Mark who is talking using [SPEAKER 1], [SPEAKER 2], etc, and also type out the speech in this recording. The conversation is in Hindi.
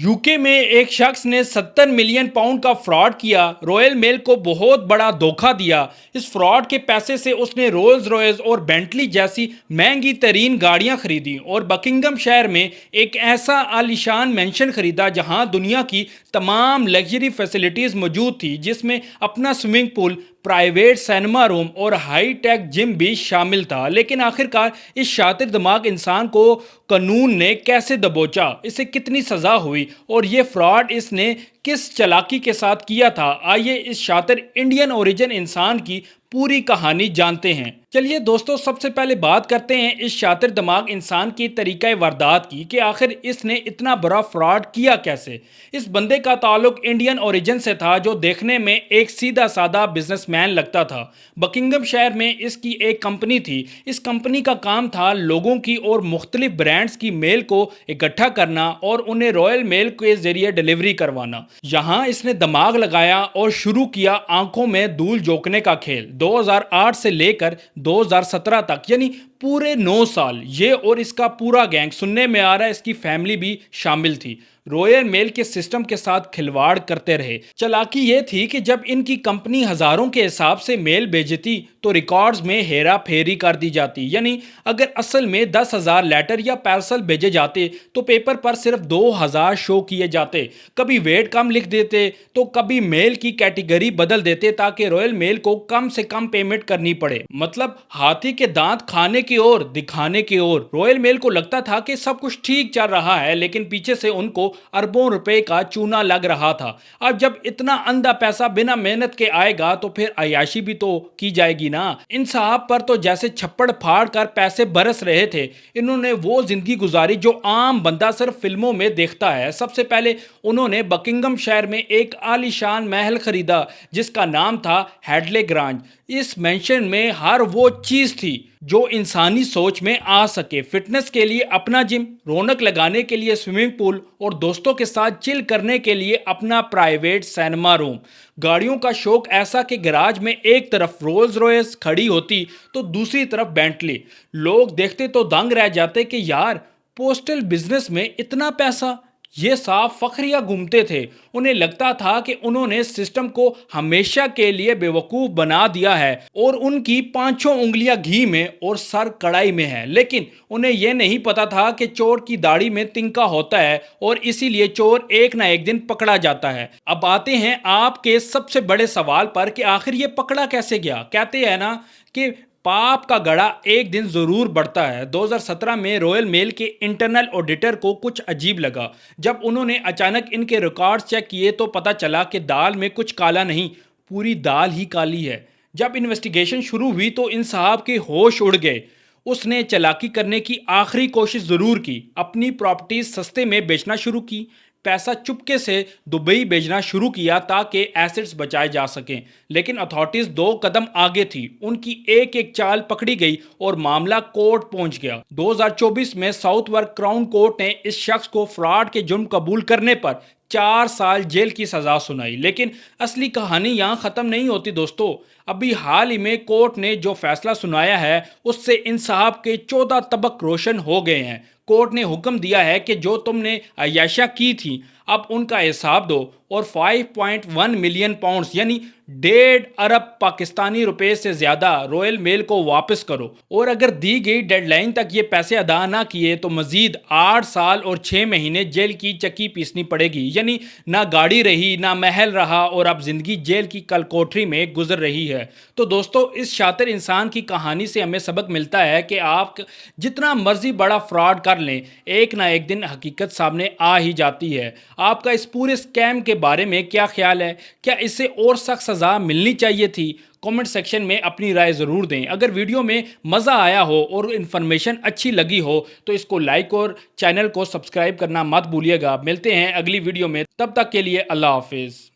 [SPEAKER 1] यूके में एक शख्स ने 70 मिलियन पाउंड का फ्रॉड किया। रॉयल मेल को बहुत बड़ा धोखा दिया। इस फ्रॉड के पैसे से उसने रोल्स रॉयस और बेंटली जैसी महंगी तरीन गाड़ियां खरीदी और बकिंगम शहर में एक ऐसा आलीशान मैंशन खरीदा जहां दुनिया की तमाम लग्जरी फैसिलिटीज़ मौजूद थी, जिसमें अपना swimming pool, private cinema room और हाई टेक जिम भी शामिल था। लेकिन आखिरकार इस शातिर दिमाग इंसान को कानून ने कैसे दबोचा, इसे कितनी सज़ा हुई और ये फ्रॉड इसने किस चालाकी के साथ किया था? आइए इस शातिर इंडियन ओरिजिन इंसान की पूरी कहानी जानते हैं। चलिए दोस्तों, सबसे पहले बात करते हैं इस शातिर दिमाग इंसान की तरीक़ा वारदात की कि आखिर इसने इतना बड़ा फ्रॉड किया कैसे। इस बंदे का ताल्लुक इंडियन ओरिजिन से था, जो देखने में एक सीधा साधा बिजनेसमैन लगता था। बकिंगम शहर में इसकी एक कंपनी थी। इस कंपनी का काम था लोगों की और मुख्तलिफ ब्रांड्स की मेल को इकट्ठा करना और उन्हें रॉयल मेल के जरिए डिलीवरी करवाना। यहाँ इसने दिमाग लगाया और शुरू किया आंखों में धूल झोंकने का खेल। 2008 से लेकर 2017 तक, यानी पूरे 9 साल ये और इसका पूरा गैंग, सुनने में आ रहा है इसकी फैमिली भी शामिल थी, रॉयल मेल के सिस्टम के साथ खिलवाड़ करते रहे। चालाकी ये थी कि जब इनकी कंपनी हजारों के हिसाब से मेल भेजती तो रिकॉर्ड्स में हेरा फेरी कर दी जाती। यानी अगर असल में 10,000 लेटर या पार्सल भेजे जाते तो पेपर पर सिर्फ 2,000 शो किए जाते। कभी वेट कम लिख देते तो कभी मेल की कैटेगरी बदल देते ताकि रॉयल मेल को कम से कम पेमेंट करनी पड़े। मतलब हाथी के दांत खाने की ओर दिखाने की ओर। रॉयल मेल को लगता था कि सब कुछ ठीक चल रहा है, लेकिन पीछे से उनको अरबों रुपए का चूना लग रहा था। अब जब इतना अंधा पैसा बिना मेहनत के आएगा तो फिर अयाशी भी तो की जाएगी ना। इन साहब पर तो जैसे छप्पड़ फाड़ कर पैसे बरस रहे थे। इन्होंने वो जिंदगी गुजारी जो आम बंदा सिर्फ फिल्मों में देखता है। सबसे पहले उन्होंने बकिंगम शहर में एक आलीशान महल खरीदा जिसका नाम था हेडले ग्रांज। इस मैंशन में हर वो चीज थी जो इंसानी सोच में आ सके। फिटनेस के लिए अपना जिम, रौनक लगाने के लिए स्विमिंग पूल और दोस्तों के साथ चिल करने के लिए अपना प्राइवेट सिनेमा रूम। गाड़ियों का शौक ऐसा कि गैराज में एक तरफ रोल्स रॉयस खड़ी होती तो दूसरी तरफ बेंटली। लोग देखते तो दंग रह जाते कि यार, पोस्टल बिजनेस में इतना पैसा। ये साफ फखरिया घूमते थे। उन्हें लगता था कि उन्होंने सिस्टम को हमेशा के लिए बेवकूफ़ बना दिया है और उनकी पांचों उंगलियां घी में और सर कढ़ाई में है। लेकिन उन्हें यह नहीं पता था कि चोर की दाढ़ी में तिनका होता है और इसीलिए चोर एक ना एक दिन पकड़ा जाता है। अब आते हैं आपके सबसे बड़े सवाल पर कि आखिर ये पकड़ा कैसे गया। कहते हैं ना कि पाप का गड़ा एक दिन जरूर बढ़ता है। 2017 में रॉयल मेल के इंटरनल ऑडिटर को कुछ अजीब लगा। जब उन्होंने अचानक इनके रिकॉर्ड्स चेक किए तो पता चला कि दाल में कुछ काला नहीं, पूरी दाल ही काली है। जब इन्वेस्टिगेशन शुरू हुई तो इन साहब के होश उड़ गए। उसने चालाकी करने की आखिरी कोशिश जरूर की। अपनी प्रॉपर्टीज सस्ते में बेचना शुरू की, पैसा चुपके से दुबई भेजना शुरू किया ताकि एसेट्स बचाए जा सकें। लेकिन अथॉरिटीज 2 कदम आगे थी। उनकी एक एक चाल पकड़ी गई और मामला कोर्ट पहुंच गया। 2024 में साउथवर्क क्राउन कोर्ट ने इस शख्स को फ्रॉड के जुर्म कबूल करने पर 4 साल जेल की सजा सुनाई। लेकिन असली कहानी यहाँ खत्म नहीं होती दोस्तों। अभी हाल ही में कोर्ट ने जो फैसला सुनाया है उससे इन साहब के 14 तबक रोशन हो गए हैं। कोर्ट ने हुक्म दिया है कि जो तुमने अय्याशा की थी अब उनका हिसाब दो और 5.1 मिलियन पाउंड्स यानी 1.5 अरब पाकिस्तानी रुपए से ज़्यादा रॉयल मेल को वापस करो। और अगर दी गई डेडलाइन तक ये पैसे अदा ना किए तो मजीद 8 साल और 6 महीने जेल की चक्की पीसनी पड़ेगी। यानी ना गाड़ी रही ना महल रहा और अब जिंदगी जेल की कलकोठरी में गुजर रही है। तो दोस्तों, इस शातिर इंसान की कहानी से हमें सबक मिलता है कि आप जितना मर्जी बड़ा फ्रॉड कर लें, एक ना एक दिन हकीकत सामने आ ही जाती है। आपका इस पूरे स्कैम के बारे में क्या ख्याल है? क्या इसे और सख्त सज़ा मिलनी चाहिए थी? कमेंट सेक्शन में अपनी राय ज़रूर दें। अगर वीडियो में मज़ा आया हो और इन्फॉर्मेशन अच्छी लगी हो तो इसको लाइक और चैनल को सब्सक्राइब करना मत भूलिएगा। मिलते हैं अगली वीडियो में, तब तक के लिए अल्लाह हाफिज़।